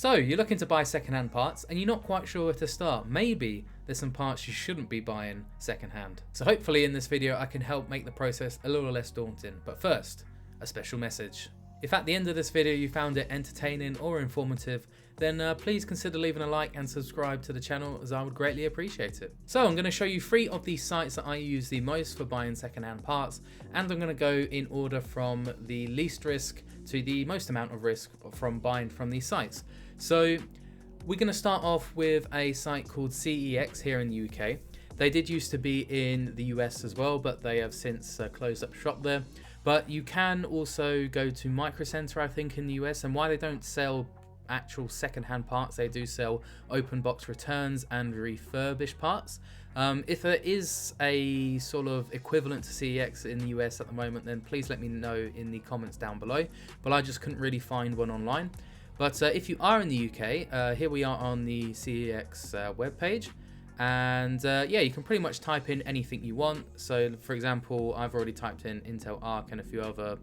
So you're looking to buy secondhand parts and you're not quite sure where to start. Maybe there's some parts you shouldn't be buying secondhand. So hopefully in this video I can help make the process a little less daunting. But first, a special message. If at the end of this video you found it entertaining or informative, then please consider leaving a like and subscribe to the channel, as I would greatly appreciate it. So I'm going to show you 3 of the sites that I use the most for buying secondhand parts, and I'm going to go in order from the least risk to the most amount of risk from buying from these sites. So we're going to start off with a site called CEX here in the UK. They did used to be in the US as well, but they have since closed up shop there. But you can also go to Micro Center, I think, in the US, and while they don't sell actual second-hand parts, they do sell open box returns and refurbished parts. If there is a sort of equivalent to CEX in the US at the moment, then please let me know in the comments down below, but I just couldn't really find one online. But if you are in the UK, here we are on the CEX webpage. And yeah, you can pretty much type in anything you want. So for example, I've already typed in Intel Arc and a few other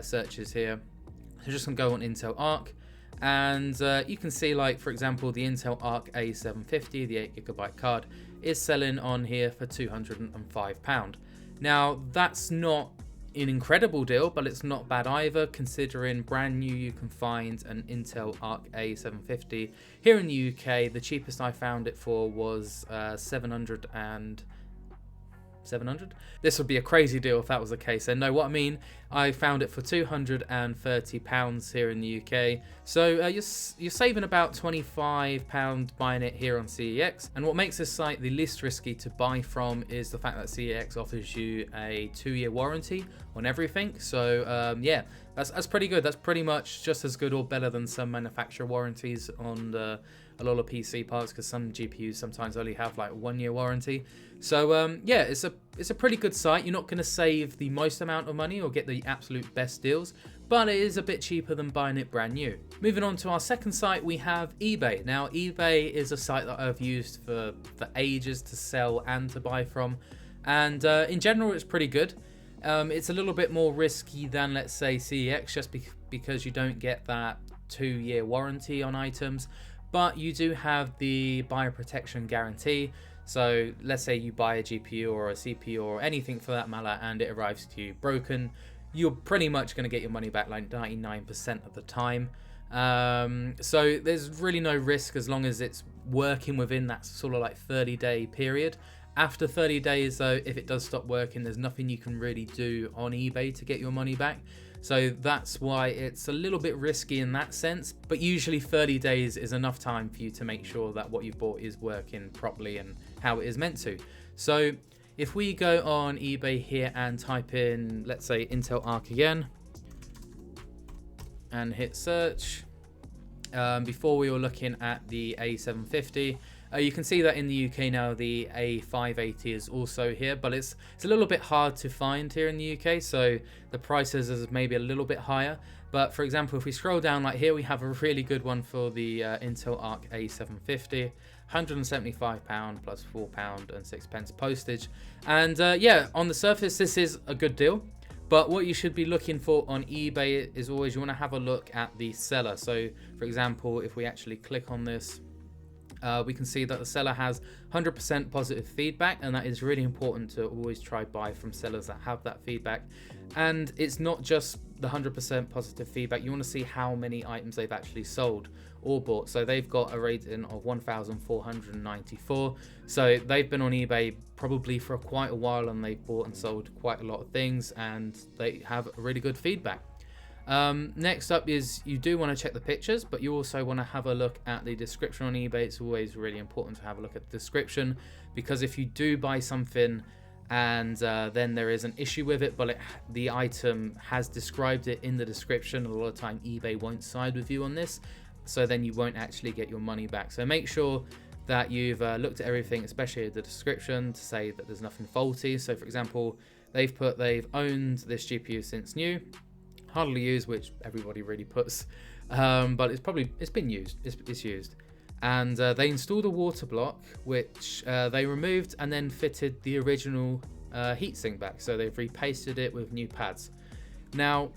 searches here. So just gonna go on Intel Arc, and you can see, like, for example, the Intel Arc A750, the 8GB card, is selling on here for £205. Now that's not an incredible deal, but it's not bad either, considering brand new you can find an Intel Arc A750 here in the UK. The cheapest I found it for was 700. This would be a crazy deal if that was the case. And no, what I mean, I found it for £230 here in the UK. So you're saving about £25 buying it here on CEX. And what makes this site the least risky to buy from is the fact that CEX offers you a 2-year warranty on everything. So yeah, that's pretty good. That's pretty much just as good or better than some manufacturer warranties on a lot of PC parts, because some GPUs sometimes only have like 1-year warranty. So yeah, it's a pretty good site. You're not going to save the most amount of money or get the absolute best deals, but it is a bit cheaper than buying it brand new. Moving on to our second site, we have eBay. Now eBay is a site that I've used for ages to sell and to buy from, and in general it's pretty good. It's a little bit more risky than, let's say, CEX, just because you don't get that 2-year warranty on items, but you do have the buyer protection guarantee. So let's say you buy a GPU or a CPU or anything for that matter and it arrives to you broken, you're pretty much going to get your money back like 99% of the time. So there's really no risk as long as it's working within that sort of like 30-day period. After 30 days though, if it does stop working, there's nothing you can really do on eBay to get your money back. So that's why it's a little bit risky in that sense, but usually 30 days is enough time for you to make sure that what you've bought is working properly and how it is meant to. So if we go on eBay here and type in, let's say, Intel Arc again, and hit search, before we were looking at the A750, you can see that in the UK now the A580 is also here, but it's a little bit hard to find here in the UK, so the prices is maybe a little bit higher. But for example, if we scroll down, like here we have a really good one for the Intel Arc A750, £175 plus £4 and 6p postage. And yeah, on the surface this is a good deal, but what you should be looking for on eBay is always you want to have a look at the seller. So for example, if we actually click on this, we can see that the seller has 100% positive feedback, and that is really important to always try buy from sellers that have that feedback. And it's not just the 100% positive feedback, you want to see how many items they've actually sold or bought. So they've got a rating of 1,494, so they've been on eBay probably for quite a while and they've bought and sold quite a lot of things, and they have really good feedback. Next up is you do want to check the pictures, but you also want to have a look at the description on eBay. It's always really important to have a look at the description, because if you do buy something and then there is an issue with it, but the item has described it in the description, a lot of time eBay won't side with you on this, so then you won't actually get your money back. So make sure that you've looked at everything, especially the description, to say that there's nothing faulty. So for example, they've owned this GPU since new, hardly used, which everybody really puts, but it's been used, it's used. And they installed a water block, which they removed and then fitted the original heatsink back. So they've repasted it with new pads. Now,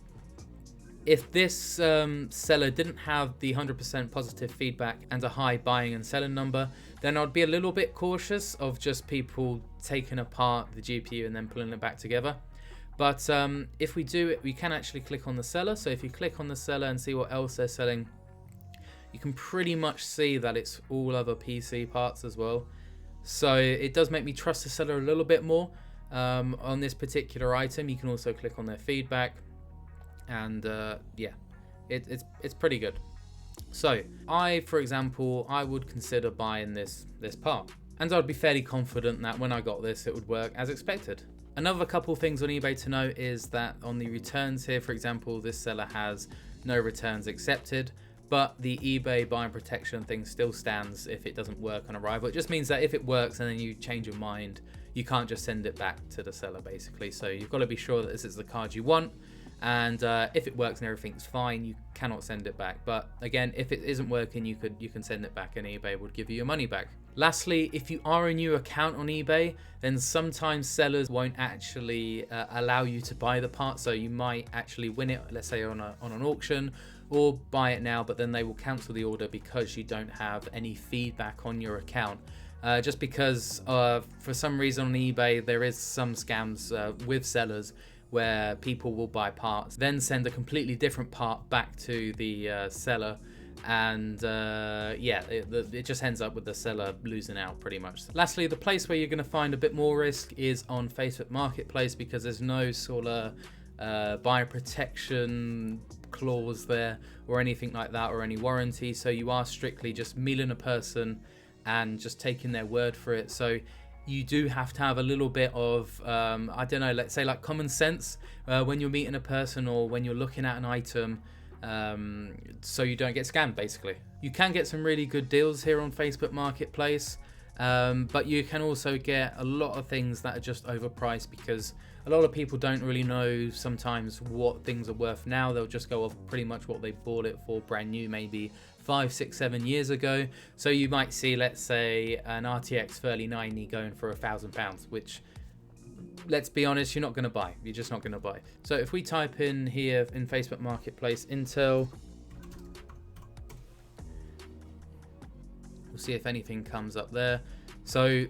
If this seller didn't have the 100% positive feedback and a high buying and selling number, then I'd be a little bit cautious of just people taking apart the GPU and then pulling it back together. But if we do it, we can actually click on the seller. So if you click on the seller and see what else they're selling, you can pretty much see that it's all other PC parts as well. So it does make me trust the seller a little bit more on this particular item. You can also click on their feedback, and yeah, it's pretty good. So for example, I would consider buying this part, and I'd be fairly confident that when I got this, it would work as expected. Another couple things on eBay to note is that on the returns here, for example, this seller has no returns accepted, but the eBay buying protection thing still stands if it doesn't work on arrival. It just means that if it works and then you change your mind, you can't just send it back to the seller, basically. So you've got to be sure that this is the card you want, and if it works and everything's fine, you cannot send it back. But again, if it isn't working, you can send it back and eBay would give you your money back. Lastly, if you are a new account on eBay, then sometimes sellers won't actually allow you to buy the part. So you might actually win it, let's say on an auction, or buy it now, but then they will cancel the order because you don't have any feedback on your account. Just because for some reason on eBay there is some scams with sellers where people will buy parts, then send a completely different part back to the seller, and yeah, it just ends up with the seller losing out pretty much. Lastly, the place where you're going to find a bit more risk is on Facebook Marketplace, because there's no sort of buyer protection clause there or anything like that, or any warranty. So you are strictly just meeting a person and just taking their word for it. So you do have to have a little bit of I don't know, let's say like common sense when you're meeting a person or when you're looking at an item, so you don't get scammed, basically. You can get some really good deals here on Facebook Marketplace, but you can also get a lot of things that are just overpriced, because a lot of people don't really know sometimes what things are worth now. They'll just go off pretty much what they bought it for brand new, maybe 5, 6, 7 years ago. So you might see, let's say, an RTX 3090 going for £1,000, which, let's be honest, you're not going to buy. You're just not going to buy. So if we type in here in Facebook Marketplace Intel, we'll see if anything comes up there. So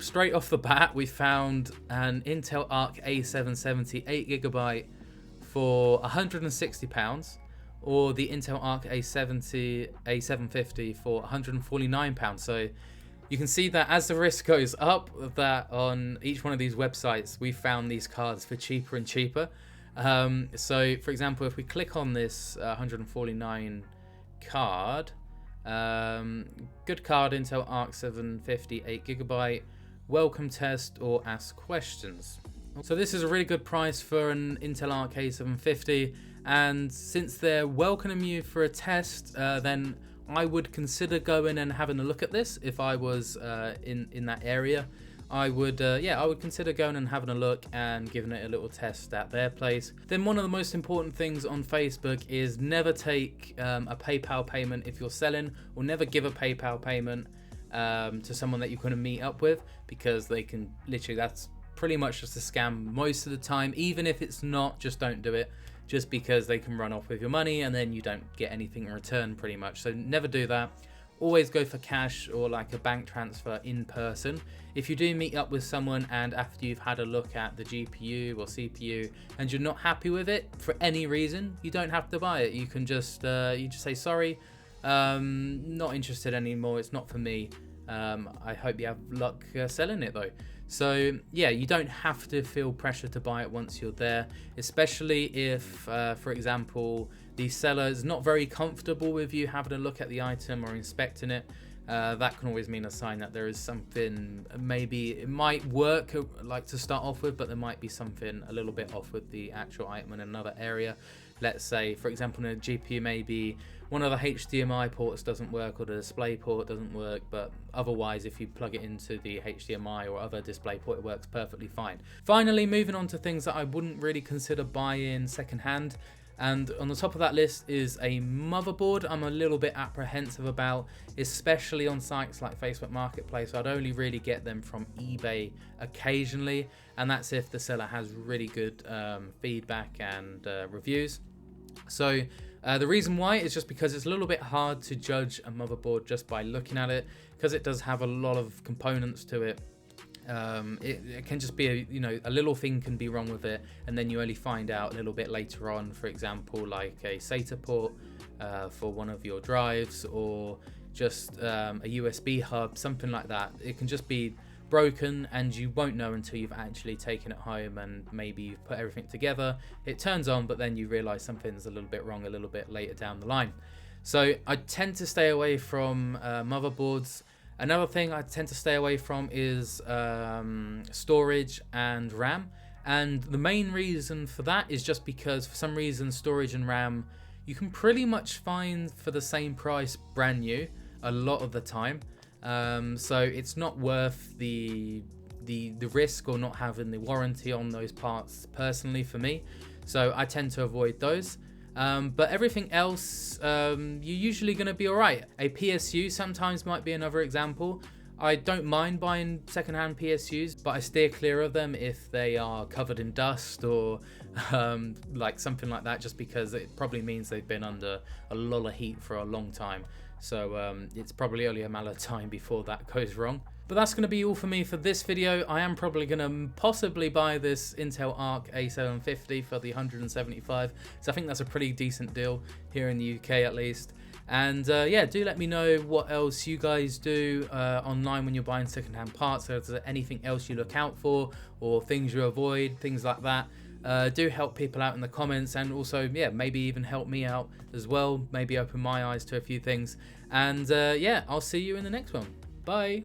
straight off the bat, we found an Intel Arc A770 8GB for £160, or the Intel Arc A750 for £149. So you can see that as the risk goes up, that on each one of these websites, we found these cards for cheaper and cheaper. So for example, if we click on this 149 card, good card, Intel Arc 750 8GB, welcome test or ask questions. So this is a really good price for an Intel Arc A750, and since they're welcoming you for a test, then I would consider going and having a look at this. If I was in that area, I would I would consider going and having a look and giving it a little test at their place. Then one of the most important things on Facebook is never take a PayPal payment if you're selling, or never give a PayPal payment to someone that you're going to meet up with, because they can literally, that's pretty much just a scam most of the time. Even if it's not, just don't do it, just because they can run off with your money and then you don't get anything in return pretty much. So never do that. Always go for cash or like a bank transfer in person. If you do meet up with someone and after you've had a look at the GPU or CPU and you're not happy with it for any reason, you don't have to buy it. You can just you just say sorry, not interested anymore, it's not for me. I hope you have luck selling it though. So yeah, you don't have to feel pressure to buy it once you're there, especially if, for example, the seller is not very comfortable with you having a look at the item or inspecting it. That can always mean a sign that there is something, maybe it might work like to start off with, but there might be something a little bit off with the actual item in another area. Let's say, for example, in a GPU, maybe one of the HDMI ports doesn't work or the display port doesn't work, but otherwise if you plug it into the HDMI or other display port, it works perfectly fine. Finally, moving on to things that I wouldn't really consider buying secondhand, and on the top of that list is a motherboard. I'm a little bit apprehensive about, especially on sites like Facebook Marketplace. I'd only really get them from eBay occasionally, and that's if the seller has really good feedback and reviews. So the reason why is just because it's a little bit hard to judge a motherboard just by looking at it, because it does have a lot of components to it. It can just be a little thing can be wrong with it, and then you only find out a little bit later on. For example, like a SATA port for one of your drives, or just a USB hub, something like that. It can just be broken, and you won't know until you've actually taken it home and maybe you've put everything together. It turns on, but then you realize something's a little bit wrong a little bit later down the line. So I tend to stay away from motherboards. Another thing I tend to stay away from is storage and RAM. And the main reason for that is just because for some reason storage and RAM you can pretty much find for the same price brand new a lot of the time. So it's not worth the risk, or not having the warranty on those parts personally for me. So I tend to avoid those. But everything else, you're usually going to be alright. A PSU sometimes might be another example. I don't mind buying secondhand PSUs, but I steer clear of them if they are covered in dust or like something like that, just because it probably means they've been under a lot of heat for a long time. So it's probably only a matter of time before that goes wrong. But that's going to be all for me for this video. I am probably going to possibly buy this Intel Arc A750 for the 175. So I think that's a pretty decent deal here in the UK at least. And yeah, do let me know what else you guys do online when you're buying secondhand parts. So is there anything else you look out for, or things you avoid, things like that? Do help people out in the comments, and also, yeah, maybe even help me out as well. Maybe open my eyes to a few things. And yeah, I'll see you in the next one. Bye.